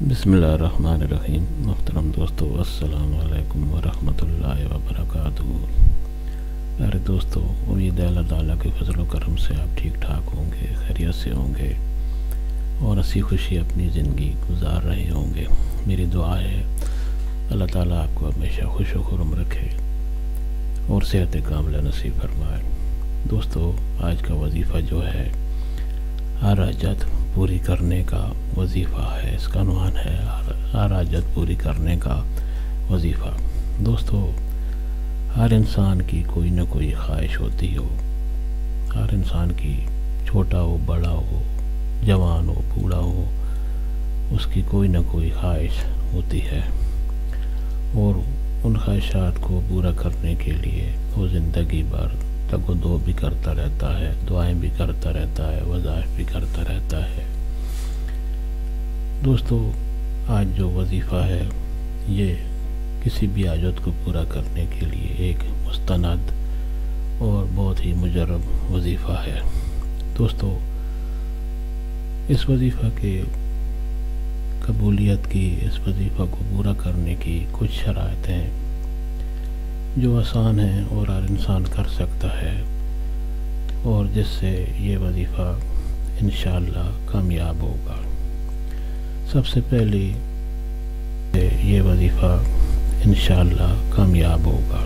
بسم اللہ الرحمن الرحیم۔ محترم دوستو، السلام علیکم ورحمۃ اللہ وبرکاتہ۔ پیارے دوستو، امید ہے اللہ تعالیٰ کے فضل و کرم سے آپ ٹھیک ٹھاک ہوں گے، خیریت سے ہوں گے اور ہنسی خوشی اپنی زندگی گزار رہے ہوں گے۔ میری دعا ہے اللہ تعالیٰ آپ کو ہمیشہ خوش و خرم رکھے اور صحت کاملہ نصیب فرمائے۔ دوستو، آج کا وظیفہ جو ہے ہر حاجت پوری کرنے کا وظیفہ ہے۔ اس کا عنوان ہے ہر حاجت پوری کرنے کا وظیفہ۔ دوستو، ہر انسان کی کوئی نہ کوئی خواہش ہوتی ہو، ہر انسان کی، چھوٹا ہو بڑا ہو، جوان ہو بوڑھا ہو، اس کی کوئی نہ کوئی خواہش ہوتی ہے اور ان خواہشات کو پورا کرنے کے لیے وہ زندگی بھر تگ و دو بھی کرتا رہتا ہے، دعائیں بھی کرتا رہتا ہے، وظائف بھی کرتا رہتا ہے۔ دوستو، آج جو وظیفہ ہے یہ کسی بھی حاجت کو پورا کرنے کے لیے ایک مستند اور بہت ہی مجرب وظیفہ ہے۔ دوستو، اس وظیفہ کے قبولیت کی، اس وظیفہ کو پورا کرنے کی کچھ شرائط ہیں جو آسان ہیں اور ہر انسان کر سکتا ہے اور جس سے یہ وظیفہ انشاءاللہ کامیاب ہوگا۔ سب سے پہلے یہ وظیفہ انشاءاللہ کامیاب ہوگا۔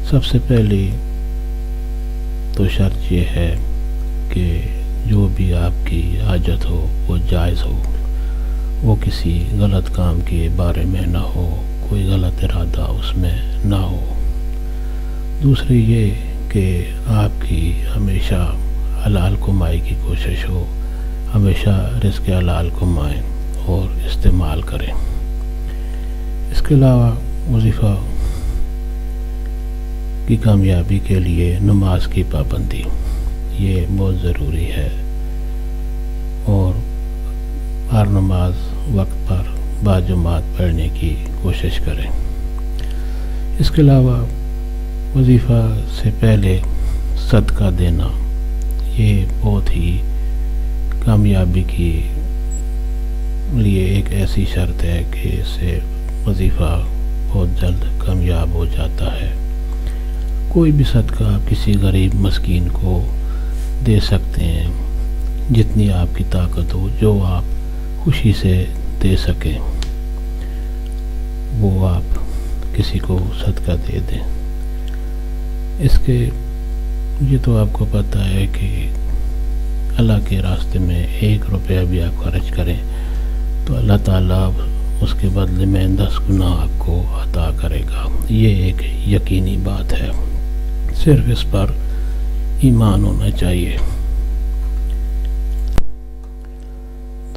سب سے پہلی تو شرط یہ ہے کہ جو بھی آپ کی حاجت ہو وہ جائز ہو، وہ کسی غلط کام کے بارے میں نہ ہو، کوئی غلط ارادہ اس میں نہ ہو۔ دوسری یہ کہ آپ کی ہمیشہ حلال کمائی کی کوشش ہو، ہمیشہ رزق حلال کمائیں اور استعمال کریں۔ اس کے علاوہ وظیفہ کی کامیابی کے لیے نماز کی پابندی یہ بہت ضروری ہے اور ہر نماز وقت پر باجماعت پڑھنے کی کوشش کریں۔ اس کے علاوہ وظیفہ سے پہلے صدقہ دینا یہ بہت ہی کامیابی کی لیے ایک ایسی شرط ہے کہ اس سے وظیفہ بہت جلد کامیاب ہو جاتا ہے۔ کوئی بھی صدقہ آپ کسی غریب مسکین کو دے سکتے ہیں، جتنی آپ کی طاقت ہو، جو آپ خوشی سے دے سکیں وہ آپ کسی کو صدقہ دے دیں۔ اس کے یہ تو آپ کو پتہ ہے کہ اللہ کے راستے میں 1 روپیہ بھی آپ خرچ کریں تو اللہ تعالیٰ اس کے بدلے میں 10 گنا آپ کو عطا کرے گا۔ یہ ایک یقینی بات ہے، صرف اس پر ایمان ہونا چاہیے۔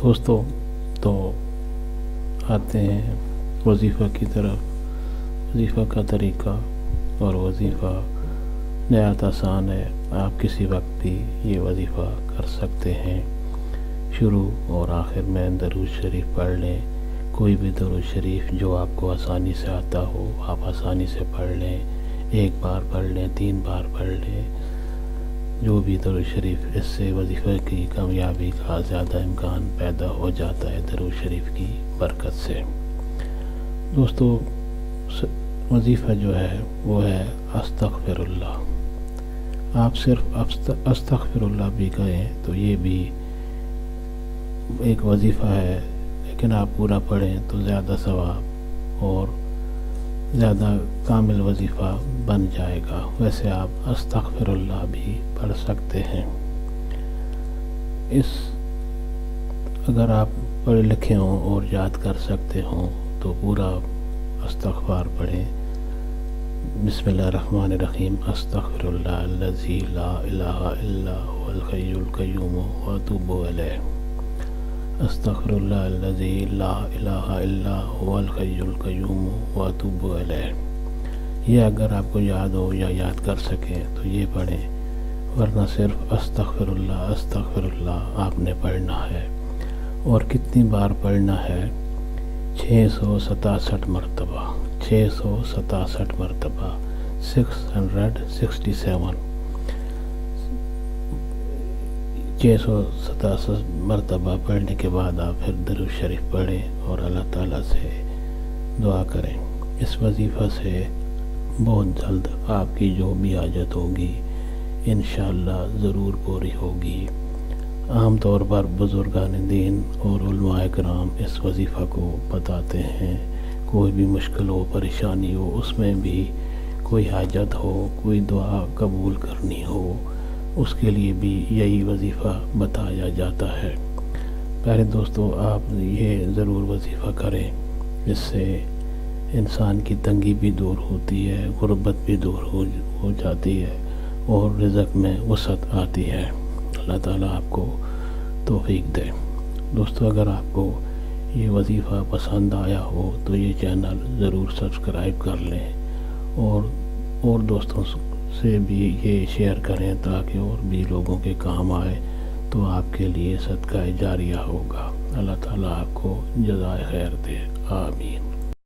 دوستو، تو آتے ہیں وظیفہ کی طرف۔ وظیفہ کا طریقہ اور وظیفہ نہایت آسان ہے، آپ کسی وقت بھی یہ وظیفہ کر سکتے ہیں۔ شروع اور آخر میں درود شریف پڑھ لیں، کوئی بھی درود شریف جو آپ کو آسانی سے آتا ہو آپ آسانی سے پڑھ لیں، 1 بار پڑھ لیں، 3 بار پڑھ لیں، جو بھی درود شریف، اس سے وظیفہ کی کامیابی کا زیادہ امکان پیدا ہو جاتا ہے درود شریف کی برکت سے۔ دوستو، وظیفہ جو ہے وہ ہے استغفر اللہ۔ آپ صرف استغفر اللہ بھی کہیں تو یہ بھی ایک وظیفہ ہے، لیکن آپ پورا پڑھیں تو زیادہ ثواب اور زیادہ کامل وظیفہ بن جائے گا۔ ویسے آپ استغفر اللہ بھی پڑھ سکتے ہیں۔ اگر آپ پڑھے لکھے ہوں اور یاد کر سکتے ہوں تو پورا استغفار پڑھیں۔ بسم اللہ الرحمن الرحیم۔ استغفر اللہ الذی لا الہ الا هو الحی القیوم واتوب الیہ۔ استغفر اللہ الذی لا الہ الا هو الحی القیوم واتوب الیہ۔ یہ اگر آپ کو یاد ہو یا یاد کر سکیں تو یہ پڑھیں، ورنہ صرف استغفر اللہ آپ نے پڑھنا ہے۔ اور کتنی بار پڑھنا ہے؟ 667 مرتبہ، 667 مرتبہ، 667۔ 667 مرتبہ پڑھنے کے بعد آپ پھر درود شریف پڑھیں اور اللہ تعالیٰ سے دعا کریں۔ اس وظیفہ سے بہت جلد آپ کی جو بھی حاجت ہوگی انشاءاللہ ضرور پوری ہوگی۔ عام طور پر بزرگان دین اور علماء کرام اس وظیفہ کو بتاتے ہیں، کوئی بھی مشکل ہو، پریشانی ہو، اس میں بھی کوئی حاجت ہو، کوئی دعا قبول کرنی ہو، اس کے لیے بھی یہی وظیفہ بتایا جاتا ہے۔ پیارے دوستو، آپ یہ ضرور وظیفہ کریں، اس سے انسان کی تنگی بھی دور ہوتی ہے، غربت بھی دور ہو جاتی ہے اور رزق میں وسعت آتی ہے۔ اللہ تعالیٰ آپ کو توفیق دے۔ دوستو، اگر آپ کو یہ وظیفہ پسند آیا ہو تو یہ چینل ضرور سبسکرائب کر لیں اور دوستوں سے بھی یہ شیئر کریں تاکہ اور بھی لوگوں کے کام آئے تو آپ کے لیے صدقہ جاریہ ہوگا۔ اللہ تعالیٰ آپ کو جزائے خیر دے، آمین۔